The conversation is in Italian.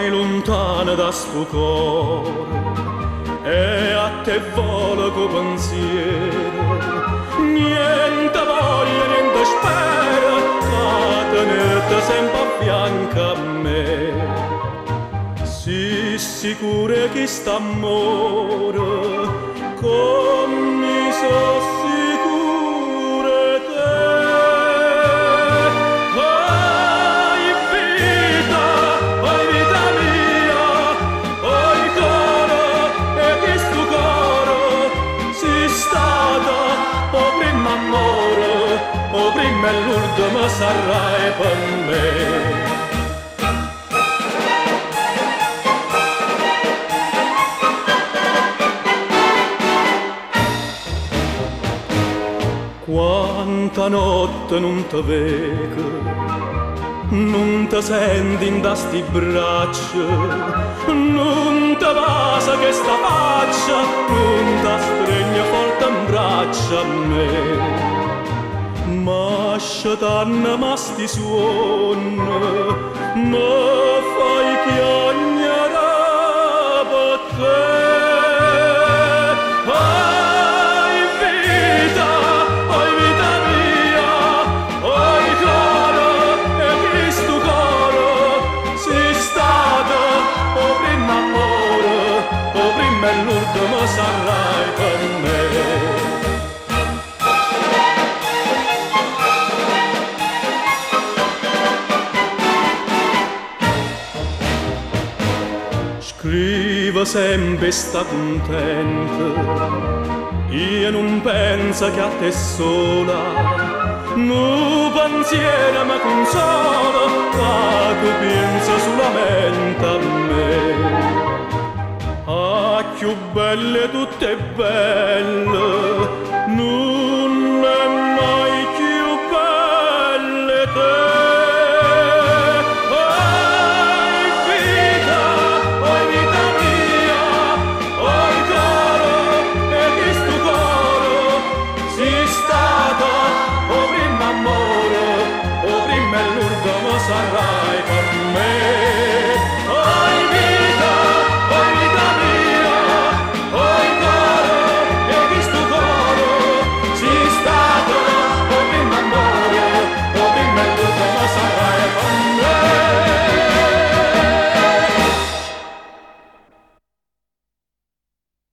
mai lontana da sto cuore e a te vola co pensiero, niente voglia, niente spera, a tenerti sempre a fianco a me. Si sicura che sta amore, come so sicura te. Ai vita mia, ai coro e questo coro, si stata o prima amore, o prima e l'ultimo sarai per me. Quanta notte non ti vedo, non ti senti in da sti braccia, non ti passa che sta faccia, non ti stringe forte in braccia a me. Ma sciatanna ma sti suoni, ma fai chiagnare per te. E l'ultimo sarai per me. Scriva sempre sta contenta, io non penso che a te sola, no pensiero mi consola, ma tu pensa solamente a me. Ah, più belle tutte belle,